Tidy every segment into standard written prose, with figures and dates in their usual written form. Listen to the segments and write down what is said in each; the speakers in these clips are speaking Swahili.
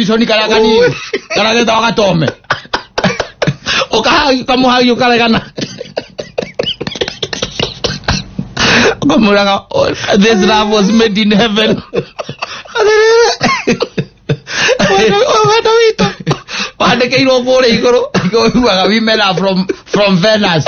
Jameson karagani karage tawaga tome okaha kamuhagi karagana kamuraga this love was made in heaven Wade ke iro kore igoro ikoiwaga wimera from Venus.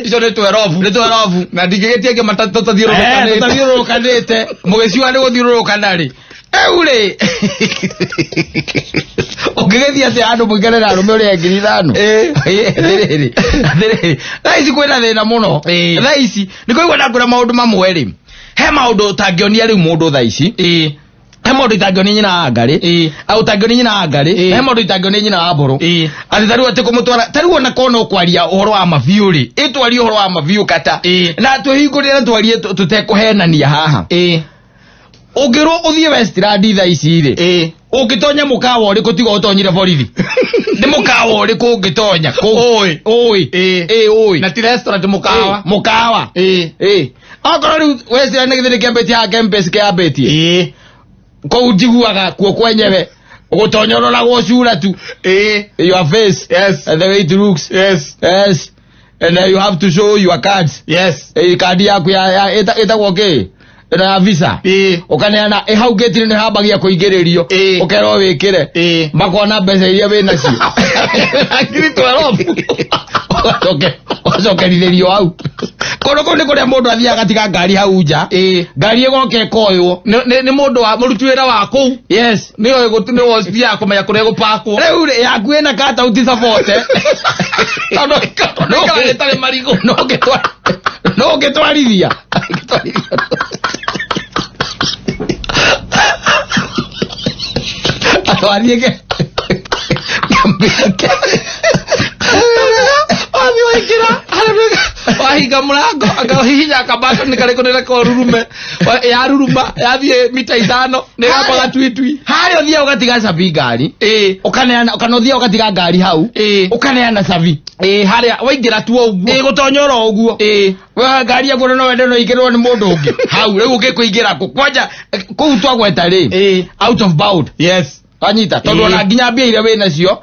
Iso ne tuerovu na ndigegetie ke matatu tathiũrũrũkanĩte kanete mũgĩciwa nĩ gũthiũrũrũkanarĩ eure ũngĩgethia atĩ andũ mũikarĩra arũme ũrĩa 5,000 thaa ici kwĩna thĩna mũno thaa ici nĩ kũigua ndakũra maũndũ mamwe rĩ he maũndũ ũtangĩonia rĩu mũndũ thaa ici he maũndũ itangĩonia nyina wa Ngarĩ au utangĩonia nyina wa Ngarĩ he maũndũ itangĩonia nyina wa Mbũrũ atĩ tarĩu atĩ kũmũtwara tarĩu ona kona ũkwaria ũhoro wa mabiũ rĩ ĩtwarie ũhoro wa mabiũ kata na twĩhingũrĩre na twarie tũtekũhenania haha ũngĩrwo ũthiĩ Westland thaa ici rĩ ũngĩtonya mũkawa ũrĩkũ tiga ũtonyire borithi nĩ mũkawa ũrĩkũ ũngĩtonya ũĩ na ti restaurant mũkawa okorwo rĩu Westland nĩ gĩthĩrĩ kĩambĩtie haha Kempes kĩambĩtie kou njiguaga kuo kwenyewe ũgũtonya ũroragwo cura tu your face and the way it looks and you have to show your cards card yaku ĩtagwo kĩ na visa ukaneana hau gate ni habagia kuingĩrĩrio ukerwo wĩkĩre makona mbeca iria wĩna cio akiri twerofu wacokerithirio hau kono nĩ kũrĩa mũndũ athiaga gatiga ngari hau nja ngari ĩgoka ĩkoywo nĩ mũndũ wa mũruti wĩra wa kũu nĩyo gũtinĩ wocia kũmenya kũrĩa gũpakwo rĩu yaku ĩna kata uti support no gĩtarĩ marigũ no gĩtwarithia atwarieke wahinga mũrango akahihinya akabato nĩ karĩkũ nĩreka rurume ya ruruma yathie mita 5 nĩ gabaga twitwi harĩa ũthiaga ũgatiga cabi ngari ũkaneana ũkanothia ũgatiga ngari hau ũkaneana cabi harĩa waingĩra tu ũguo gũtonyora ũguo we ngari yaku no wende no igĩrwo nĩ mũndũ ũngĩ hau rĩu ũgĩkũingĩra kwanja kũu twagweta rĩ out of bound Anyita tondu na nginya mbia ile we nacio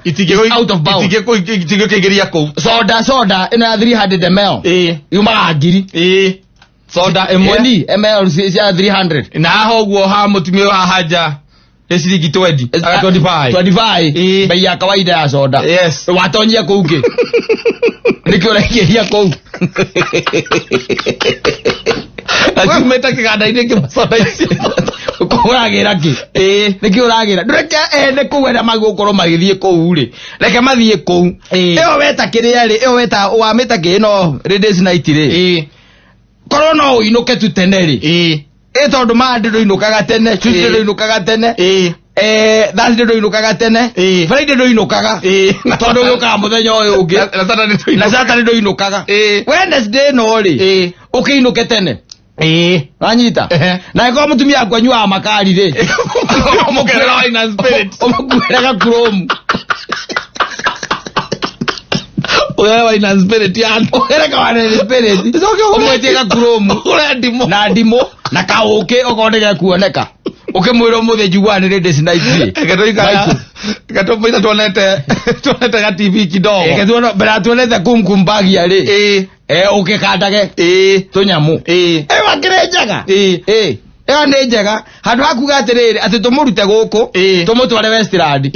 out of bound itige kĩgeria kũu soda ina 300 ml yuma ngiri soda ml cia 300 na hoguo ha mutumia wa haja ciringi 25 bei ya kawaida ya soda watonyia kũu kĩ nikio rekeria kũu Asimeta kĩganda-inĩ kĩ soda ici ũragira kĩ nĩkĩ ũragira ndũreke ene kũwenda magũkorwo magĩthiĩ kũu rĩ reke mathiĩ kũu ĩyo weta kĩrĩa rĩ ĩyo weta wamĩta kĩ no ladies night rĩ korwo no ũinũke tu tene rĩ tondũ mande ndũinũkaga tene Tuesday ndũinũkaga tene Thursday ndũinũkaga tene Friday ndũinũkaga tondũ gĩũkaga mũthenya ũyũ ũngĩ na Saturday ndũinũkaga Wednesday no rĩ ũkĩinũke tene Anyita na ĩko mũtumia akwa makari rĩ ũmũkĩrĩra wine and spirit ũmũkĩrĩra chrome Oya wine and spirit yani ũkĩrĩra wine and spirit ũmwetie chrome na ndimũ na kaũkĩ ũkondega kuoneka ukimwira muthe jugwa ni ladies night gatoita tuonete ga TV kidogo tuona bera tuonete kumbagia ri ukikandage tunyamu wakirenjaga ni njega handu hakuga atiriri ati tumurute guku tumutware Westland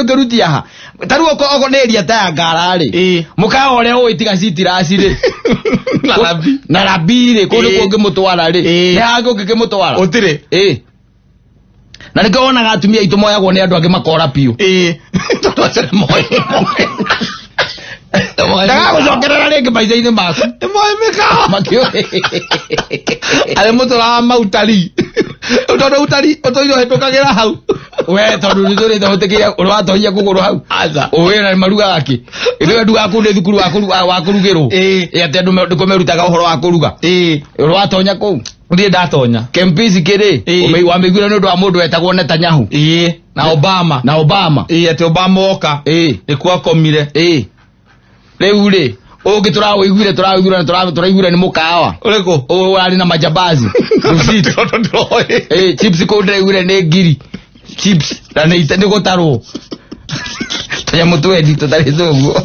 ungirutia ha taru oko ni area ta ngara ri mukawa uria uitiga citirasi ri na rabire kundu kungi mutwara ri ni hangi ukikimutwara utire na nĩkĩo wonaga atumia aitũ moyagwo nĩ andũ angĩ makora piũ twacere moyo ndagagũcokerera rĩngĩ maica-inĩ maku makĩo arĩ mũtũra wa mautari Utondo utari utoiro hetokagera hau. We tondu ni turi thotekia urwatonya kuguru hau. Aza. Owe na maruga gaki. Ino ndu gaku ni thukuru wa kurugiro. Ate ndu komerutaga uhoro wa kuruga. Urwatonya ku. Ndie ndatonya. Kempisi kiri. Wamegwira ni ndu wa mundu etagwo Netanyahu. Na Obama. Ate Obama oka. Ni kwa komire. Riu ri ogi turaiguire ni mukawa ureko wari na majambazi chips ko ndiraiguire ni ngiri chips na ni gutaro ya mutu edito tari zogo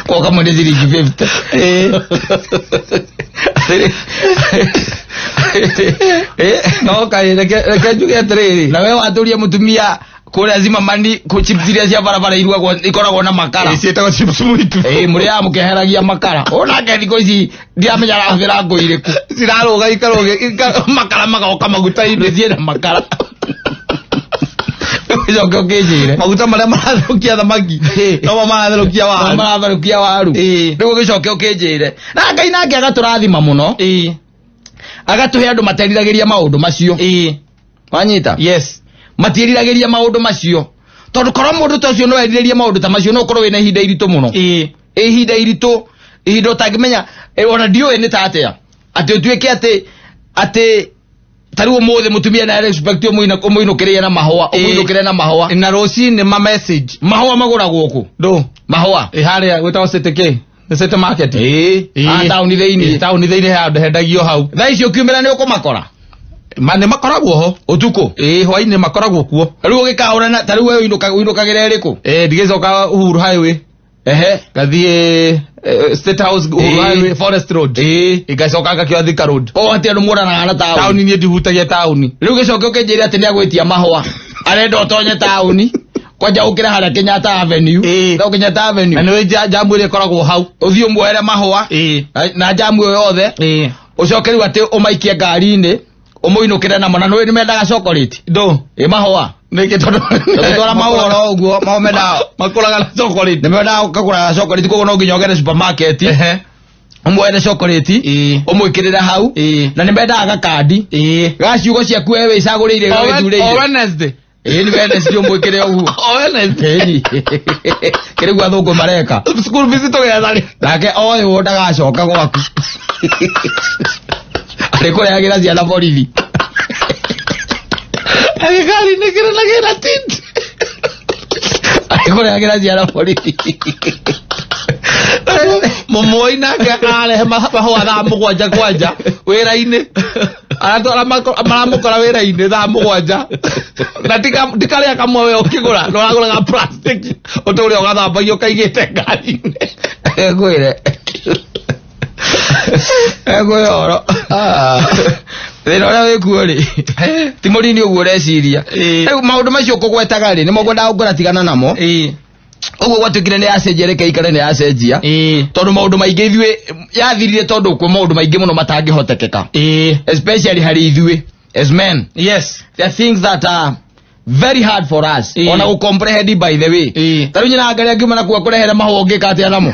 kwa kama ndiziri 50 no kai reke juge atriri na wewe waturia mutumia kule azima mandi ku chips iria cia barabara irugagwo ikoragwo na makara cietagwo chips mwitu muri ya mukeheragia makara ona ke thiko ici ndiamenya rahira ngo iriku ciraruga ikaroge makara magoka maguta inde thiena makara Joke okejire maguta maria marathukia thamaki no marathukia waru rigo gicoke okejire na Ngai nake agaturathima muno agatuhe andu materiragĩria maundu macio wanyita yes matiriragĩria maundu macio tondu korwo mundu tocio no erirĩrie maundu ta macio no korwo wina ihinda iritu muno ihinda iritu ihinda utangimenya ona ndiũĩ nĩ tatea ati utuĩke ati tariwo mothe mutumia na respect umuinukĩrĩe na mahũa umuinukĩrĩe na mahũa na rũcinĩ ma message mahũa magũragwo kũ ndo mahũa harĩa gwĩtagwo CTK City market taũni thĩinĩ handũ hendagio hau thaa icio ukiumĩra nĩ ũkũmakora nĩ makoragwo ho utuko hwainĩ makoragwo kuo rĩu ũgĩkaũra tarĩu wewe uinukagĩra ĩrĩkũ ndigĩcoka Uhuru Highway gathiĩ State House Uhuru Highway Forest Road igacoka ngakĩoya Thika Road atĩ andũ mũranaga na taũni niĩ ndihutagia taũni rĩu gĩcoke ũkĩnjĩre atĩ nĩagwĩtia mahũa arenda ũtonye taũni kwanja ũkĩra harĩa Kenyatta Avenue na Kenyatta Avenue na nĩ jamu ĩrĩa ĩkoragwo hau ũthiĩ ũmuoere mahũa na jamu ĩyo yothe ũcoke rĩu atĩ ũmaikie ngari-inĩ umuinukire na mana nĩ mendaga chocolate ndo mahũa nĩkĩ tondu tũtwara mahũa ũguo menda makũraga na chocolate nĩ mendaga kagũra chocolate koguo no nginya ũgere supermarket umwere chocolate umwĩkĩrĩre hau na nĩ mendaga gakandi gaciugo ciaku wewe icagũrĩire o Wednesday nĩ Wednesday umwĩkĩre ũguo o Wednesday kĩrĩgu athũngũ mareka school visit tũgetha nake oyũ ndagacoka gwaku arĩkũrehagĩra ciana borithi agĩkari nĩkĩrĩnagĩra tint arĩkũrehagĩra ciana borithi mũmũi nake arehe mahũa thaa mũgwanja kwanja wĩra-inĩ aratwara maramũkora wĩra-inĩ thaa mũgwanja na tikarĩa kamwe we ũkĩgũra no ũragũraga plastic ũtũrĩa ũgathambagia ũkaigĩte ngari-inĩ ngwĩre ngwĩoro thĩna ũrĩa wĩkuo rĩ ti mũrini ũguo ũreciria rĩu maũndũ macio ũkũgwetaga rĩ nĩmo ngwendaga ngũratigana namo ũguo gwatuĩkire nĩ yacenjia reke ikare nĩ yacenjia tondũ maũndũ maingĩ ithuĩ yathirire tondũ kwĩ maũndũ maingĩ mũno matangĩhotekeka especially harĩ ithuĩ as men yes there are things that are very hard for us ona go comprehend by the way tarũ nyina ngaria ngiuma na kuo kũrehere mahũa ũngĩka atĩa namo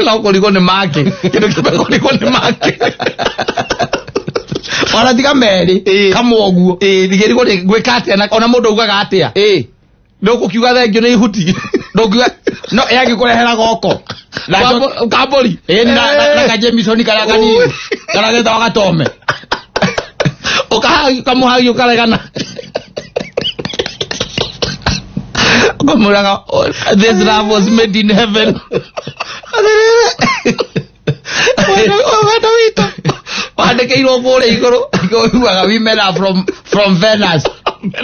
no kũrigwo nĩ make kĩndũ kĩmwe kũrigwo nĩ make ona tiga merĩ kamwe ũguo thigĩrigwo nĩ gwĩka atĩa ona mũndũ augaga atĩa ndũgũkiuga thengio nĩ ihuti ndũkiuga no yagĩkũrehera goko kambũri na kajemisoni karĩa kanini karĩa getagwo gatome ũkamuhagi ũkaregana ukamuraga this love was made in heaven wenda witũ wandĩkĩirwo kũrĩa igũrũ iguaga we men are from Venus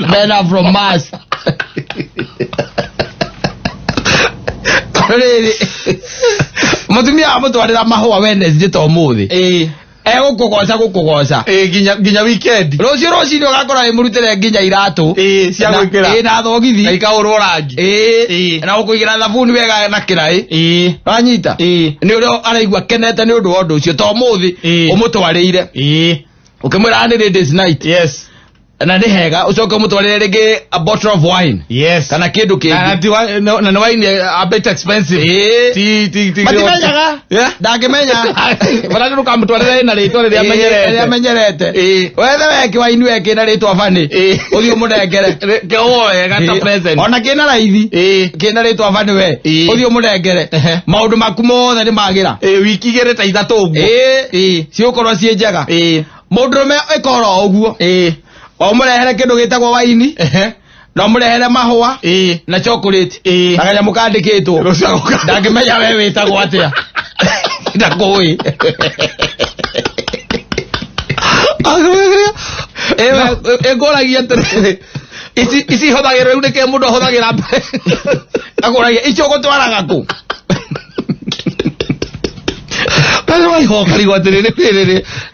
men are from Mars rĩrĩ mũtumia amũtwarĩra mahũa Wednesday ta ũmũthĩ gũkũgoca nginya weekend rũciũ rũcinĩ ũgakora mũrutĩre nginya iratũ cia gwĩkĩra na thogithi na ikaũrwo rangi na gũkũigĩra thabuni wega na kĩraĩ wanyita nĩ ũrĩa araigua kenete nĩ ũndũ wa ũndũ ũcio ta ũmũthĩ ũmũtwarĩire ũkĩmwĩra nĩ ladies night yes na nĩ hega ucoke mũtwarĩre rĩngĩ a bottle of wine yes kana kĩndũ kĩngĩ na nĩ wine a bit expensive ti matimenyaga ndangĩmenya bara ndũkamũtwarĩre na rĩtwa rĩrĩa amenyerete wethe weke wine weke na rĩtwa bani ũthiĩ mũnengere kĩoe gata present ona kĩna raithi kĩna rĩtwa bani we ũthiĩ mũnengere maũndũ maku mothe nĩ magira wiki igĩrĩ ta ithatũ ũguo ciũkorwo ciĩ njega mũndũrũme ĩkorwo ũguo o mũrehere kĩndũ gĩtagwo waini no mũrehere mahũa na chocolate na kanyamũ kandĩkĩtwo ndangĩmenya we wĩtagwo atĩa ndakũĩ ngũragia atĩrĩrĩ ici hũthagĩra rĩu nĩkĩĩ mũndũ ahũthagĩra mbere agũragia icio gũtwaraga kũ ihoka rigo atĩrĩrĩ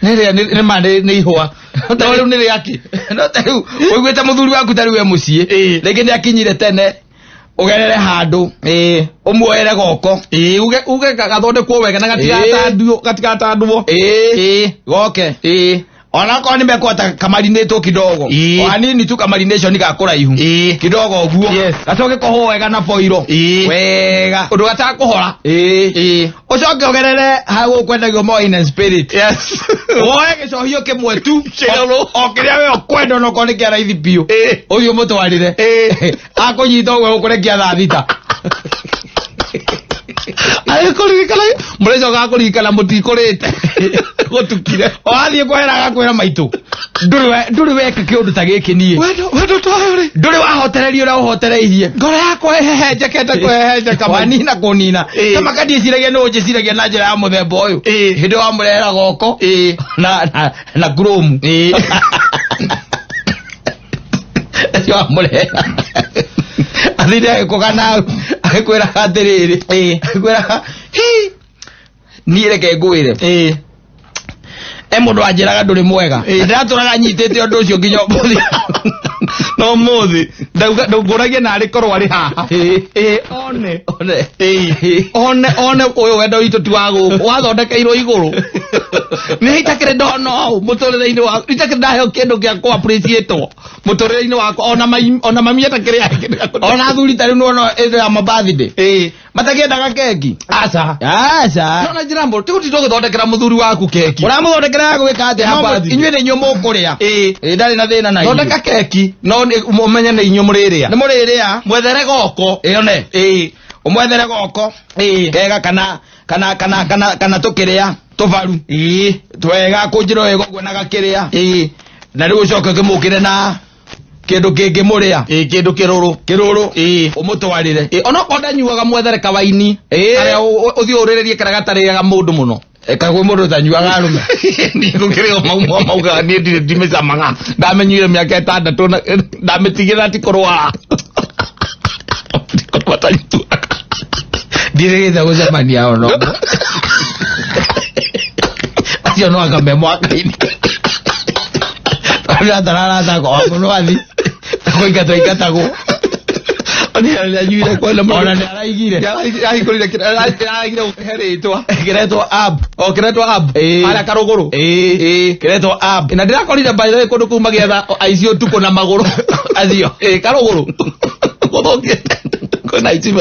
nĩ ihũa no rĩu nĩ rĩaki no ta rĩu ũiguĩte mũthuri waku ta rĩu we mũciĩ rĩngĩ nĩ akinyire tene ũgerere handũ ũmuoere goko uge gathondekwo wega na gatigatandwo goke ona kwa nimekuata kamarinetwo kidogo o hanini tu kamarination gakũraihu kidogo uguo gacoke koho wega na foiro wega ũndũ gatakuhora ucoke ogerere hagu kwendagio more in spirit oe gĩcohio kĩmwe tu o kĩrĩa we ũkwenda no kone kĩa raithi biũ ũthiĩ mũtwarĩre akũnyita ũguo ũkũrekia thaa thita kũririkana mũrĩcoka kũririkana mũtikũrĩte gũtukire o athiĩ kwehera gakwĩra maitũ ndũrĩ weka kĩũndũ ta gĩkĩ niĩ wendo toyo rĩ ndũrĩ wahotererio ũrĩa ũhotereirie ngoro yakwa ĩhehenjekete kwĩhehenjeka wanina kũnina kama kandiĩciragia nĩ ũnjĩciragia na njĩra ya mũthemba ũyũ hĩndĩ wamũrehera goko na kuromu wamũrehera athire agĩkũga nau agĩkwĩraga atĩrĩrĩ agĩkwĩraga niĩ reke ngwĩre mũndũ anjĩraga ndũrĩ mwega ndĩratũraga nyitĩte ũndũ ũcio nginya ũmũthĩ no mũthĩ ngũragia narĩ korwo arĩ haha one ũyũ wendo witũ ti wa gũkũ wathondekeirwo igũrũ nĩ itakĩrĩ ndona ũũ mũtũrĩre-inĩ waku itakĩrĩ ndaheo kĩndũ gĩa kũ appreciate mũtũrĩre-inĩ wakwa ona mami atakĩrĩ ona athuri ta rĩu nĩwona ya mabirthday matakĩendaga keki aca nona njĩra mbũrũ tigũtindwo gũthondekera mũthuri waku keki ũramũthondekera ya gwĩka atĩa inyuĩ nĩ inyuĩ mũkũrĩa ndarĩ na thĩna na thondeka keki no ũmenye nĩ inyuĩ mũrĩrĩa nĩ mũrĩrĩa mwethere goko one ũmwethere goko kega kana tũkĩrĩa tũvaru twega kũnjĩra wega ũguo na gakĩrĩa na rĩu ũcoke ũkĩmũkĩre na kĩndũ kĩngĩ mũrĩa kĩndũ kĩrũrũ ũmũtwarĩre onokorwo ndanyuaga mwethere kawaini karĩa ũthiĩ ũrĩrĩrie karĩa gatarĩaga mũndũ mũno kagwe mũndũ ũtanyuaga arũme niĩ gũkĩrĩ maugaga niĩ ndirĩ ndimĩcamaga ndamenyire mĩaka 6 ndamĩtigĩra ti kũrwara ndirĩgĩte gũcemania ono acio no akambe mwaka-inĩ atararatakwo mũnwathi kũingatagwo ona nĩ araigire kĩretwo kĩretwo ab harĩa karũgũrũ kĩretwo ab na ndĩrakorire mbaithĩ kũndũ kũu magĩetha aici ũtukũ na magũrũ acio karũgũrũ gũthũkie kwĩna aici